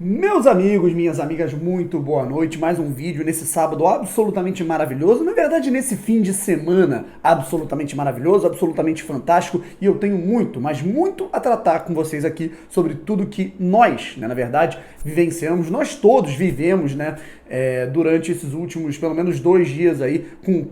Meus amigos, minhas amigas, muito boa noite. Mais um vídeo nesse sábado absolutamente maravilhoso. Na verdade, nesse fim de semana absolutamente maravilhoso, absolutamente fantástico. E eu tenho muito, mas muito a tratar com vocês aqui sobre tudo que nós, na verdade, vivenciamos. Nós todos vivemos, durante esses últimos, pelo menos 2 dias aí, com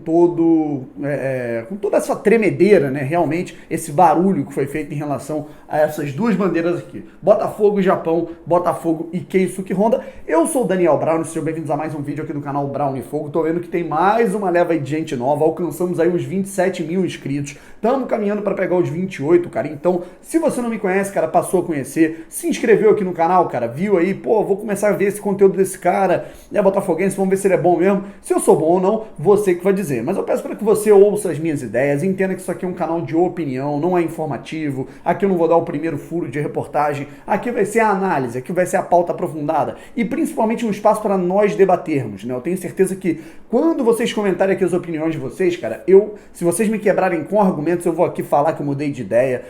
toda essa tremedeira, realmente, esse barulho que foi feito em relação a essas duas bandeiras aqui. Botafogo e Japão, Botafogo e Keisuke Honda. Eu sou o Daniel Brown, sejam bem-vindos a mais um vídeo aqui do canal Brown e Fogo. Tô vendo que tem mais uma leva aí de gente nova, alcançamos aí os 27 mil inscritos, estamos caminhando para pegar os 28, cara. Então, se você não me conhece, cara, passou a conhecer, se inscreveu aqui no canal, cara, viu aí, vou começar a ver esse conteúdo desse cara, botafoguense, vamos ver se ele é bom mesmo. Se eu sou bom ou não, você que vai dizer. Mas eu peço para que você ouça as minhas ideias, entenda que isso aqui é um canal de opinião, não é informativo, aqui eu não vou dar o primeiro furo de reportagem, aqui vai ser a análise, aqui vai ser a pauta aprofundada e principalmente um espaço para nós debatermos, Eu tenho certeza que quando vocês comentarem aqui as opiniões de vocês, cara, se vocês me quebrarem com argumentos, eu vou aqui falar que eu mudei de ideia,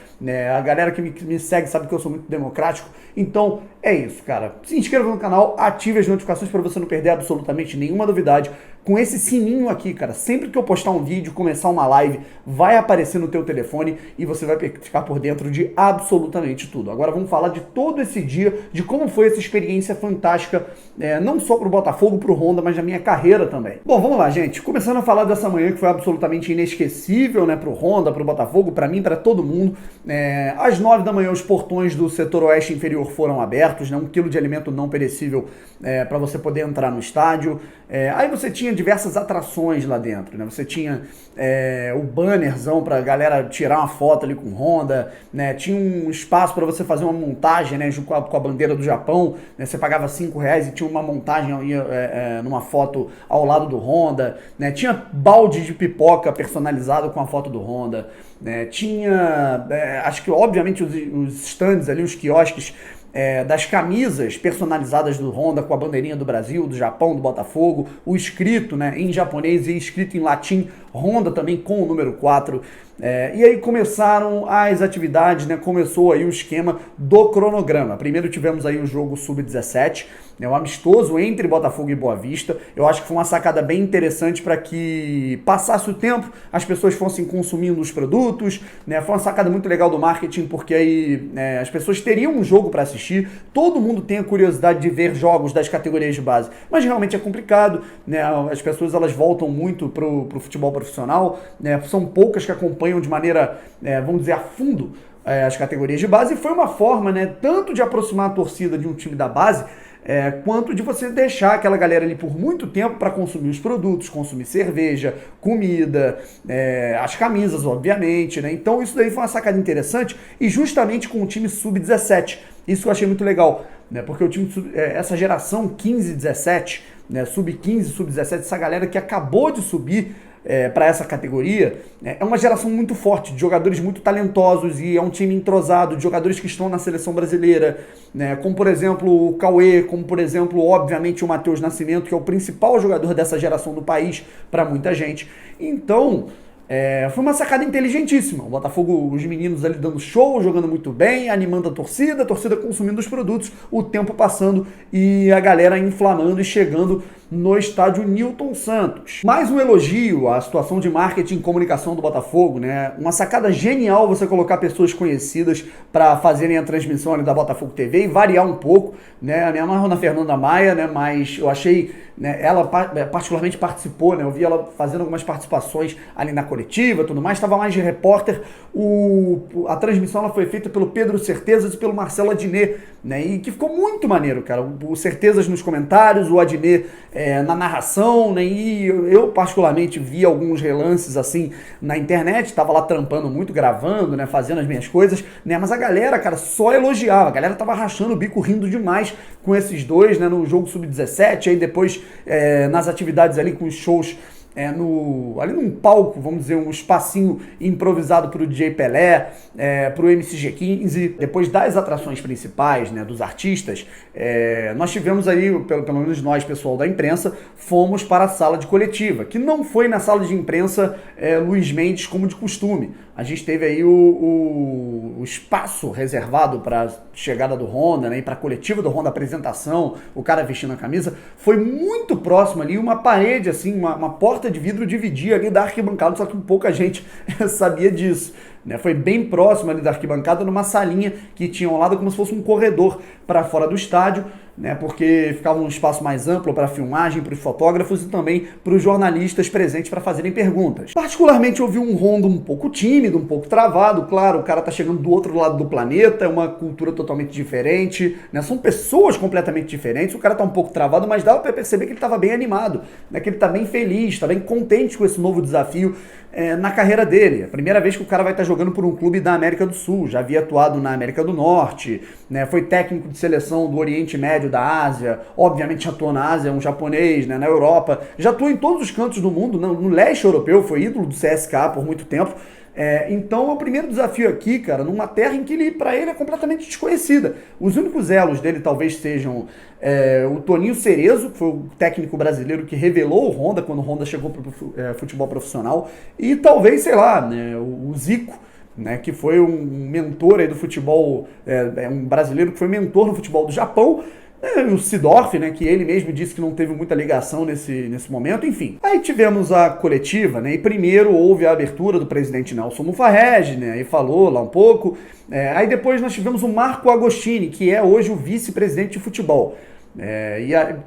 A galera que me segue sabe que eu sou muito democrático, então é isso, cara. Se inscreva no canal, ative as notificações para você não perder absolutamente nenhuma novidade. Com esse sininho aqui, cara, sempre que eu postar um vídeo, começar uma live, vai aparecer no teu telefone e você vai ficar por dentro de absolutamente tudo. Agora vamos falar de todo esse dia, de como foi essa experiência fantástica, não só pro Botafogo, pro Honda, mas na minha carreira também. Bom, vamos lá, gente. Começando a falar dessa manhã que foi absolutamente inesquecível, pro Honda, pro Botafogo, pra mim, pra todo mundo. Às 9 da manhã, os portões do setor oeste inferior foram abertos, 1 quilo de alimento não perecível para você poder entrar no estádio. Aí você tinha diversas atrações lá dentro, Você tinha o bannerzão pra galera tirar uma foto ali com Honda, Tinha um espaço para você fazer uma montagem, com a bandeira do Japão, Você pagava R$5 e tinha uma montagem ali, numa foto ao lado do Honda, Tinha balde de pipoca personalizado com a foto do Honda, Tinha, acho que obviamente os stands ali, os quiosques, das camisas personalizadas do Honda com a bandeirinha do Brasil, do Japão, do Botafogo, o escrito em japonês e escrito em latim, Honda também com o número 4. E aí começaram as atividades, começou aí o esquema do cronograma. Primeiro tivemos aí o jogo Sub-17, um amistoso entre Botafogo e Boa Vista. Eu acho que foi uma sacada bem interessante para que passasse o tempo, as pessoas fossem consumindo os produtos, Foi uma sacada muito legal do marketing, porque aí as pessoas teriam um jogo para assistir, todo mundo tem a curiosidade de ver jogos das categorias de base, mas realmente é complicado, As pessoas elas voltam muito pro futebol profissional, São poucas que acompanham de maneira, vamos dizer, a fundo as categorias de base, e foi uma forma, tanto de aproximar a torcida de um time da base, quanto de você deixar aquela galera ali por muito tempo para consumir os produtos, consumir cerveja, comida, as camisas, obviamente, Então isso daí foi uma sacada interessante, e justamente com o time Sub-17, isso eu achei muito legal, Porque o time, essa geração 15-17, Sub-15, Sub-17, essa galera que acabou de subir para essa categoria, é uma geração muito forte, de jogadores muito talentosos, e é um time entrosado, de jogadores que estão na seleção brasileira, como por exemplo o Cauê, como por exemplo, obviamente, o Matheus Nascimento, que é o principal jogador dessa geração do país para muita gente. Então, foi uma sacada inteligentíssima. O Botafogo, os meninos ali dando show, jogando muito bem, animando a torcida consumindo os produtos, o tempo passando e a galera inflamando e chegando no estádio Newton Santos. Mais um elogio à situação de marketing e comunicação do Botafogo, Uma sacada genial você colocar pessoas conhecidas para fazerem a transmissão ali da Botafogo TV e variar um pouco, A minha amarro na Fernanda Maia, Mas eu achei, ela particularmente participou, Eu vi ela fazendo algumas participações ali na coletiva, tudo mais, estava mais de repórter. A transmissão ela foi feita pelo Pedro Certezas e pelo Marcelo Adnet, E que ficou muito maneiro, cara. O Certezas nos comentários, o Adnet na narração, E eu particularmente vi alguns relances assim na internet, estava lá trampando muito, gravando, fazendo as minhas coisas, Mas a galera, cara, só elogiava, a galera tava rachando o bico, rindo demais com esses dois, no jogo Sub-17, aí depois nas atividades ali com os shows ali num palco, vamos dizer, um espacinho improvisado para o DJ Pelé, para o MCG15. Depois das atrações principais, né, dos artistas, nós tivemos aí, pelo menos nós, pessoal da imprensa, fomos para a sala de coletiva, que não foi na sala de imprensa Luiz Mendes como de costume. A gente teve aí o espaço reservado para a chegada do Honda, né, e para a coletiva do Honda, a apresentação, o cara vestindo a camisa, foi muito próximo ali, uma parede, assim, uma porta de vidro dividia ali da arquibancada, só que pouca gente sabia disso. Né? Foi bem próximo ali da arquibancada, numa salinha que tinha ao lado como se fosse um corredor para fora do estádio, né? Porque ficava um espaço mais amplo para filmagem, para os fotógrafos e também para os jornalistas presentes para fazerem perguntas. Particularmente eu vi um Honda um pouco tímido, um pouco travado, claro, o cara tá chegando do outro lado do planeta, é uma cultura totalmente diferente, né? São pessoas completamente diferentes, o cara tá um pouco travado, mas dava para perceber que ele estava bem animado, né? Que ele tá bem feliz, tá bem contente com esse novo desafio na carreira dele. É a primeira vez que o cara vai estar jogando por um clube da América do Sul, já havia atuado na América do Norte, né? Foi técnico de seleção do Oriente Médio, da Ásia, obviamente atuou na Ásia, um japonês, né? Na Europa, já atuou em todos os cantos do mundo, no leste europeu, foi ídolo do CSKA por muito tempo. Então é o primeiro desafio aqui, cara, numa terra em que para ele é completamente desconhecida. Os únicos elos dele talvez sejam o Toninho Cerezo, que foi o técnico brasileiro que revelou o Honda quando o Honda chegou para o futebol profissional, e talvez, sei lá, né, o Zico, né, que foi um mentor aí do futebol, um brasileiro que foi mentor no futebol do Japão. O Seedorf, né, que ele mesmo disse que não teve muita ligação nesse momento, enfim. Aí tivemos a coletiva, né, e primeiro houve a abertura do presidente Nelson Mufarrege, né, e falou lá um pouco. Aí depois nós tivemos o Marco Agostini, que é hoje o vice-presidente de futebol.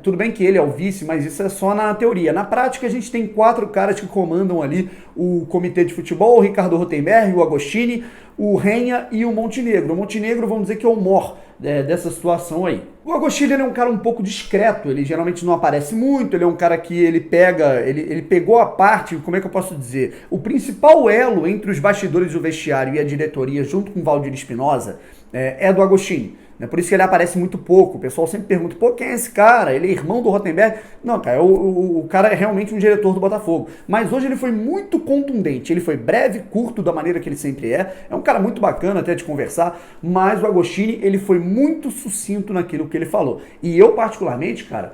Tudo bem que ele é o vice, mas isso é só na teoria. Na prática, a gente tem 4 caras que comandam ali o comitê de futebol: o Ricardo Rotenberg, o Agostini, o Renha e o Montenegro. O Montenegro, vamos dizer que é o mor dessa situação aí. O Agostini é um cara um pouco discreto, ele geralmente não aparece muito, ele é um cara que ele pegou a parte, como é que eu posso dizer, o principal elo entre os bastidores do vestiário e a diretoria, junto com o Valdir Espinosa, é do Agostini. Por isso que ele aparece muito pouco. O pessoal sempre pergunta, quem é esse cara? Ele é irmão do Rotenberg? Não, cara, o cara é realmente um diretor do Botafogo. Mas hoje ele foi muito contundente, ele foi breve, curto, da maneira que ele sempre é. É um cara muito bacana até de conversar, mas o Agostini, ele foi muito sucinto naquilo que ele falou. E eu, particularmente, cara,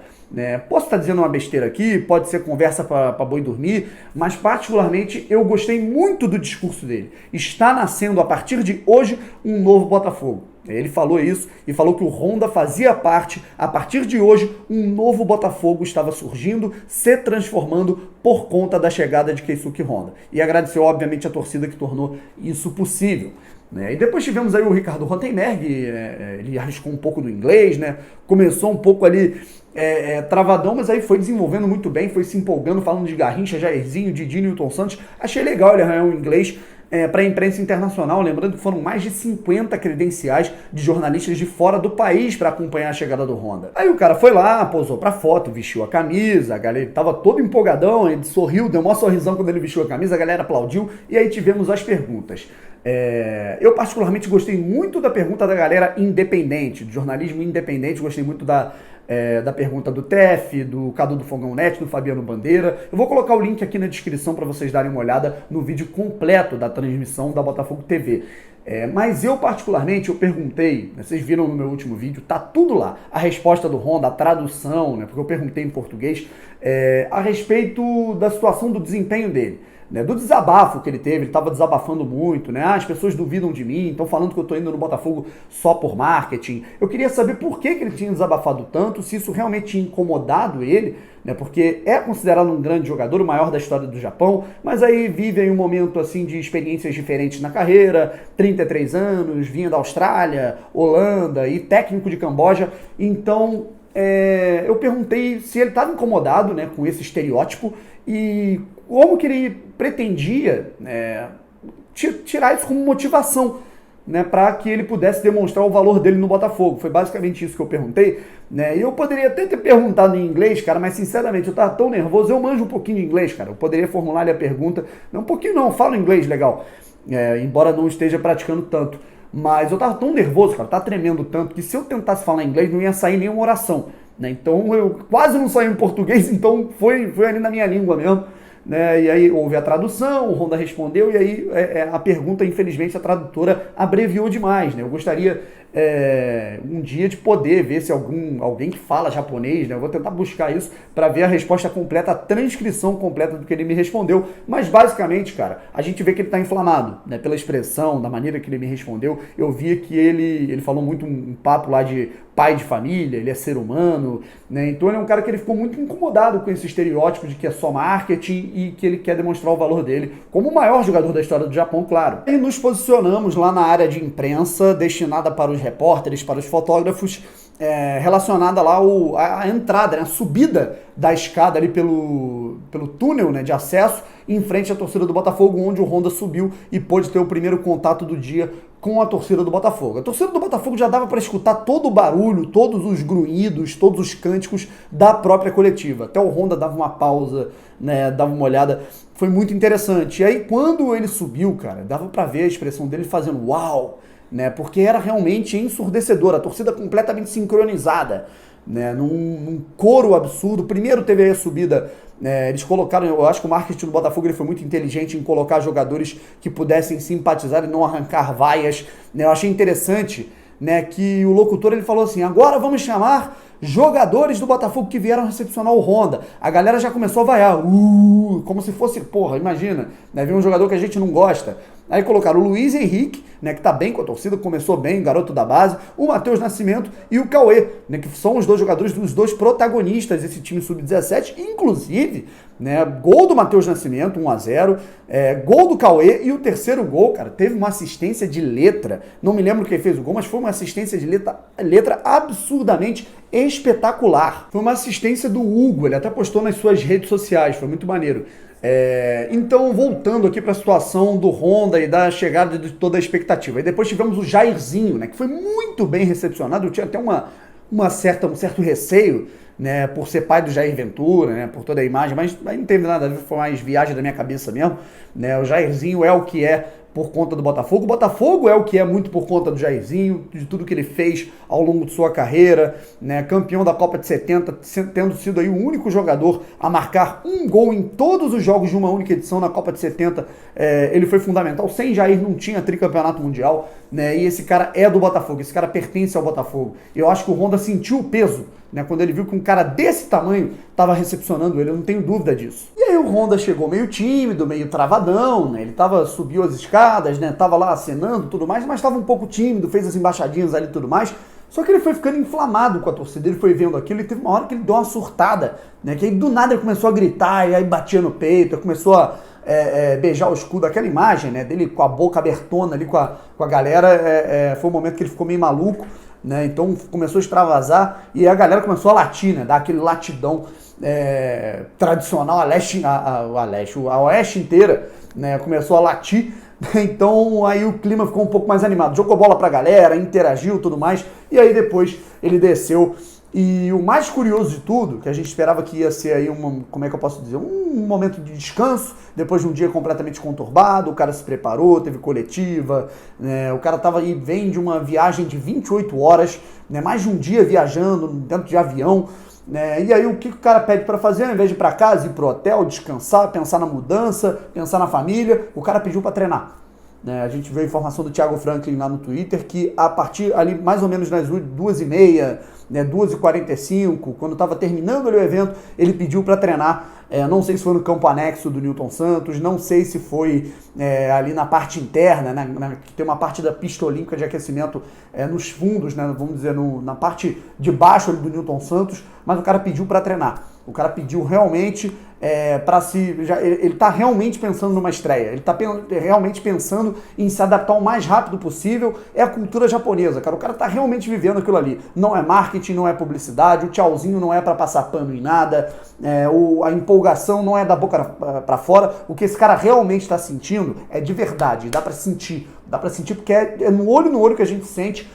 posso estar dizendo uma besteira aqui, pode ser conversa para boi dormir, mas particularmente eu gostei muito do discurso dele. Está nascendo a partir de hoje um novo Botafogo. Ele falou isso e falou que o Honda fazia parte, a partir de hoje, um novo Botafogo estava surgindo, se transformando por conta da chegada de Keisuke Honda. E agradeceu, obviamente, a torcida que tornou isso possível. E depois tivemos aí o Ricardo Rotenberg, ele arriscou um pouco do inglês, né? Começou um pouco ali travadão, mas aí foi desenvolvendo muito bem, foi se empolgando, falando de Garrincha, Jairzinho, Didi, Newton Santos. Achei legal ele arranhar um inglês para a imprensa internacional, lembrando que foram mais de 50 credenciais de jornalistas de fora do país para acompanhar a chegada do Honda. Aí o cara foi lá, posou para foto, vestiu a camisa, a galera tava todo empolgadão, ele sorriu, deu uma sorrisão quando ele vestiu a camisa, a galera aplaudiu, e aí tivemos as perguntas. Eu particularmente gostei muito da pergunta da galera independente, do jornalismo independente, gostei muito da pergunta do Tef, do Cadu do Fogão Net, do Fabiano Bandeira. Eu vou colocar o link aqui na descrição para vocês darem uma olhada no vídeo completo da transmissão da Botafogo TV. Mas eu particularmente, eu perguntei, né, vocês viram no meu último vídeo, tá tudo lá, a resposta do Honda, a tradução, né, porque eu perguntei em português, a respeito da situação do desempenho dele. Do desabafo que ele teve, ele estava desabafando muito, né? As pessoas duvidam de mim, estão falando que eu estou indo no Botafogo só por marketing. Eu queria saber por que ele tinha desabafado tanto, se isso realmente tinha incomodado ele, né? Porque é considerado um grande jogador, o maior da história do Japão, mas aí vive em um momento assim de experiências diferentes na carreira, 33 anos, vinha da Austrália, Holanda e técnico de Camboja. Então, eu perguntei se ele estava incomodado, né, com esse estereótipo e como que ele pretendia tirar isso como motivação, né, para que ele pudesse demonstrar o valor dele no Botafogo. Foi basicamente isso que eu perguntei, né? E eu poderia até ter perguntado em inglês, cara, mas sinceramente eu tava tão nervoso, eu manjo um pouquinho de inglês, cara. Eu poderia formular ali a pergunta, não um pouquinho não, eu falo inglês legal, embora não esteja praticando tanto. Mas eu tava tão nervoso, cara, tava tremendo tanto, que se eu tentasse falar inglês não ia sair nenhuma oração, né? Então eu quase não saí em português, então foi ali na minha língua mesmo. né? E aí houve a tradução, o Honda respondeu, e aí a pergunta, infelizmente, a tradutora abreviou demais, né? Eu gostaria um dia de poder ver se alguém que fala japonês, né? Eu vou tentar buscar isso para ver a resposta completa, a transcrição completa do que ele me respondeu. Mas basicamente, cara, a gente vê que ele está inflamado, né? Pela expressão, da maneira que ele me respondeu. Eu via que ele falou muito um papo lá de pai de família, ele é ser humano, né? Então ele é um cara que ele ficou muito incomodado com esse estereótipo de que é só marketing e que ele quer demonstrar o valor dele como o maior jogador da história do Japão, claro. E nos posicionamos lá na área de imprensa, destinada para os repórteres, para os fotógrafos, relacionada lá a entrada, né, a subida da escada ali pelo túnel, né, de acesso em frente à torcida do Botafogo, onde o Honda subiu e pôde ter o primeiro contato do dia com a torcida do Botafogo. A torcida do Botafogo já dava para escutar todo o barulho, todos os grunhidos, todos os cânticos da própria coletiva. Até o Honda dava uma pausa, né, dava uma olhada. Foi muito interessante. E aí quando ele subiu, cara, dava para ver a expressão dele fazendo uau, né, porque era realmente ensurdecedor, a torcida completamente sincronizada, né, num coro absurdo. Primeiro teve aí a subida, eles colocaram, eu acho que o marketing do Botafogo ele foi muito inteligente em colocar jogadores que pudessem simpatizar e não arrancar vaias, né. Eu achei interessante, né, que o locutor ele falou assim: agora vamos chamar jogadores do Botafogo que vieram recepcionar o Honda. A galera já começou a vaiar, como se fosse, porra, imagina, né, ver um jogador que a gente não gosta. Aí colocaram o Luiz Henrique, né, que tá bem com a torcida, começou bem, garoto da base, o Matheus Nascimento e o Cauê, né, que são os dois jogadores, os dois protagonistas desse time sub-17, inclusive, né, gol do Matheus Nascimento, 1-0, gol do Cauê, e o terceiro gol, cara, teve uma assistência de letra, não me lembro quem fez o gol, mas foi uma assistência de letra absurdamente espetacular. Foi uma assistência do Hugo, ele até postou nas suas redes sociais, foi muito maneiro. Então, voltando aqui para a situação do Honda e da chegada de toda a expectativa. E depois tivemos o Jairzinho, né, que foi muito bem recepcionado. Eu tinha até um certo receio, né, por ser pai do Jair Ventura, né, por toda a imagem, mas não teve nada a ver, foi mais viagem da minha cabeça mesmo. Né, o Jairzinho é o que é por conta do Botafogo. O Botafogo é o que é muito por conta do Jairzinho, de tudo que ele fez ao longo de sua carreira, né? Campeão da Copa de 70, tendo sido aí o único jogador a marcar um gol em todos os jogos de uma única edição na Copa de 70. Ele foi fundamental. Sem Jair não tinha tricampeonato mundial, né? E esse cara é do Botafogo, esse cara pertence ao Botafogo. Eu acho que o Honda sentiu o peso, né, quando ele viu que um cara desse tamanho estava recepcionando ele, eu não tenho dúvida disso. E aí o Honda chegou meio tímido, meio travadão, né, ele subiu as escadas, né, tava lá acenando e tudo mais, mas estava um pouco tímido, fez as embaixadinhas ali e tudo mais, só que ele foi ficando inflamado com a torcida, ele foi vendo aquilo e teve uma hora que ele deu uma surtada, né, que aí do nada ele começou a gritar, e aí batia no peito, começou a beijar o escudo, aquela imagem, né, dele com a boca abertona ali com a galera, foi um momento que ele ficou meio maluco, né, então começou a extravasar e a galera começou a latir, né, dar aquele latidão tradicional, a oeste inteira, né, começou a latir. Então aí o clima ficou um pouco mais animado, jogou bola pra galera, interagiu e tudo mais, e aí depois ele desceu. E o mais curioso de tudo, que a gente esperava que ia ser aí como é que eu posso dizer, um momento de descanso, depois de um dia completamente conturbado, o cara se preparou, teve coletiva, né, o cara vem de uma viagem de 28 horas, né, mais de um dia viajando dentro de avião, né, e aí o que o cara pede para fazer, ao invés de ir para casa, ir pro hotel, descansar, pensar na mudança, pensar na família, o cara pediu para treinar. A gente viu a informação do Thiago Franklin lá no Twitter que a partir ali mais ou menos nas 2h30, né, 2h45, quando estava terminando ali o evento, ele pediu para treinar. Não sei se foi no campo anexo do Newton Santos, não sei se foi ali na parte interna, né, que tem uma parte da pista olímpica de aquecimento nos fundos, né, vamos dizer, na parte de baixo ali do Newton Santos, mas o cara pediu para treinar. O cara pediu realmente ele está realmente pensando numa estreia, ele está realmente pensando em se adaptar o mais rápido possível. É a cultura japonesa, cara. O cara está realmente vivendo aquilo ali. Não é marketing, não é publicidade, o tchauzinho não é para passar pano em nada, a empolgação não é da boca para fora. O que esse cara realmente está sentindo é de verdade, dá para sentir porque é no olho que a gente sente.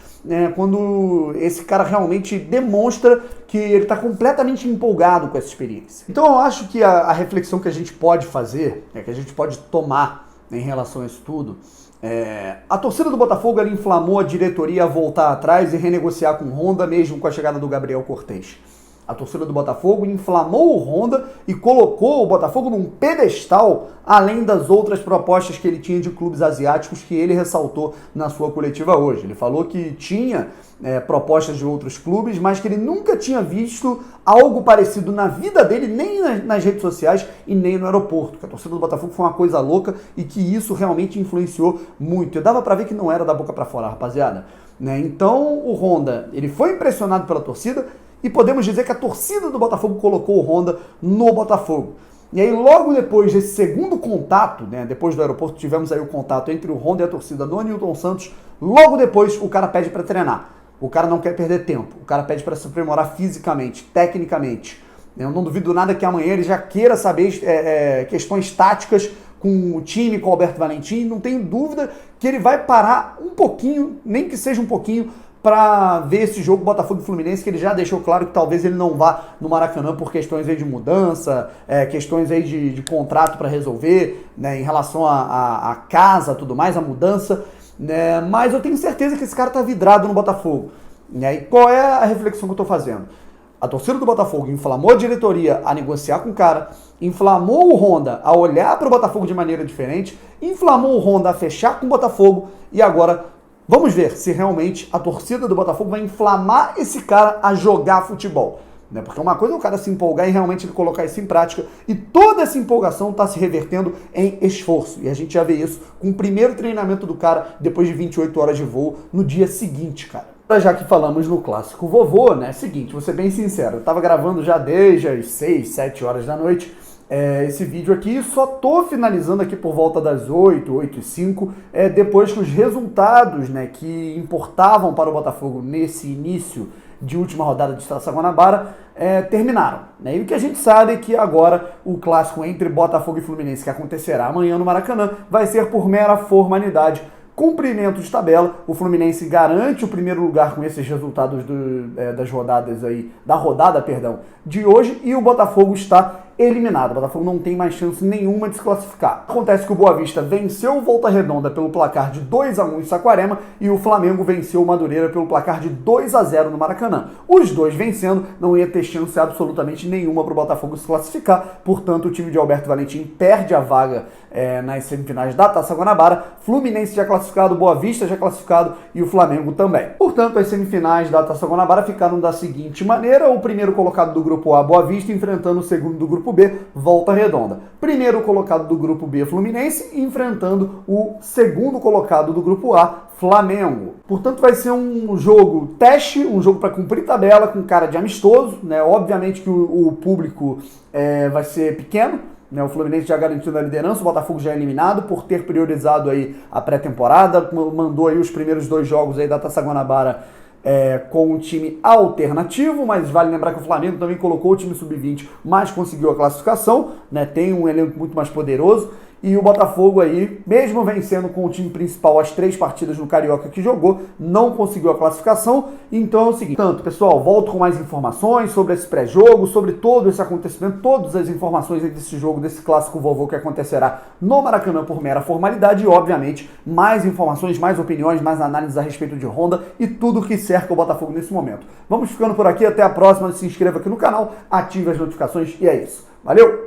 Quando esse cara realmente demonstra que ele está completamente empolgado com essa experiência. Então eu acho que a reflexão que a gente pode fazer, que a gente pode tomar em relação a isso tudo, a torcida do Botafogo ela inflamou a diretoria a voltar atrás e renegociar com o Honda, mesmo com a chegada do Gabriel Cortez. A torcida do Botafogo inflamou o Honda e colocou o Botafogo num pedestal, além das outras propostas que ele tinha de clubes asiáticos que ele ressaltou na sua coletiva hoje. Ele falou que tinha propostas de outros clubes, mas que ele nunca tinha visto algo parecido na vida dele, nem nas redes sociais e nem no aeroporto. Que a torcida do Botafogo foi uma coisa louca e que isso realmente influenciou muito. E dava pra ver que não era da boca pra fora, rapaziada. Então o Honda, ele foi impressionado pela torcida, e podemos dizer que a torcida do Botafogo colocou o Honda no Botafogo. E aí, logo depois desse segundo contato, depois do aeroporto, tivemos aí o contato entre o Honda e a torcida do Newton Santos. Logo depois, o cara pede para treinar. O cara não quer perder tempo. O cara pede para se aprimorar fisicamente, tecnicamente. Eu não duvido nada que amanhã ele já queira saber questões táticas com o time, com o Alberto Valentim. Não tenho dúvida que ele vai parar um pouquinho, nem que seja um pouquinho, para ver esse jogo Botafogo e Fluminense, que ele já deixou claro que talvez ele não vá no Maracanã por questões aí de mudança, questões aí de contrato para resolver, em relação à casa, tudo mais, a mudança, mas eu tenho certeza que esse cara tá vidrado no Botafogo. E qual é a reflexão que eu tô fazendo? A torcida do Botafogo inflamou a diretoria a negociar com o cara, inflamou o Honda a olhar para o Botafogo de maneira diferente, inflamou o Honda a fechar com o Botafogo e agora vamos ver se realmente a torcida do Botafogo vai inflamar esse cara a jogar futebol. Porque uma coisa é o cara se empolgar e realmente ele colocar isso em prática, e toda essa empolgação está se revertendo em esforço. E a gente já vê isso com o primeiro treinamento do cara depois de 28 horas de voo no dia seguinte, cara. Já que falamos no clássico vovô, seguinte, vou ser bem sincero, eu tava gravando já desde as 6, 7 horas da noite, esse vídeo aqui, só tô finalizando aqui por volta das 8, 8 e 5, depois que os resultados, que importavam para o Botafogo nesse início de última rodada de Taça Guanabara, terminaram. E o que a gente sabe é que agora o clássico entre Botafogo e Fluminense, que acontecerá amanhã no Maracanã, vai ser por mera formalidade, cumprimento de tabela. O Fluminense garante o primeiro lugar com esses resultados das rodadas aí, da rodada, de hoje, e o Botafogo está eliminado. O Botafogo não tem mais chance nenhuma de se classificar. Acontece que o Boa Vista venceu o Volta Redonda pelo placar de 2-1 em Saquarema e o Flamengo venceu o Madureira pelo placar de 2-0 no Maracanã. Os dois vencendo, não ia ter chance absolutamente nenhuma para o Botafogo se classificar. Portanto, o time de Alberto Valentim perde a vaga nas semifinais da Taça Guanabara. Fluminense já classificado, Boa Vista já classificado e o Flamengo também. Portanto, as semifinais da Taça Guanabara ficaram da seguinte maneira: o primeiro colocado do grupo A, Boa Vista, enfrentando o segundo do grupo B, Volta Redonda. Primeiro colocado do grupo B, Fluminense, enfrentando o segundo colocado do grupo A, Flamengo. Portanto, vai ser um jogo teste, um jogo para cumprir tabela, com cara de amistoso, Obviamente que o público vai ser pequeno, o Fluminense já garantiu a liderança, o Botafogo já é eliminado por ter priorizado aí a pré-temporada, mandou aí os primeiros 2 jogos aí da Taça Guanabara com um time alternativo, mas vale lembrar que o Flamengo também colocou o time sub-20, mas conseguiu a classificação, tem um elenco muito mais poderoso. E o Botafogo aí, mesmo vencendo com o time principal as 3 partidas no Carioca que jogou, não conseguiu a classificação. Então é o seguinte, pessoal, volto com mais informações sobre esse pré-jogo, sobre todo esse acontecimento, todas as informações desse jogo, desse clássico vovô que acontecerá no Maracanã por mera formalidade e, obviamente, mais informações, mais opiniões, mais análises a respeito de Honda e tudo que cerca o Botafogo nesse momento. Vamos ficando por aqui, até a próxima, se inscreva aqui no canal, ative as notificações e é isso. Valeu!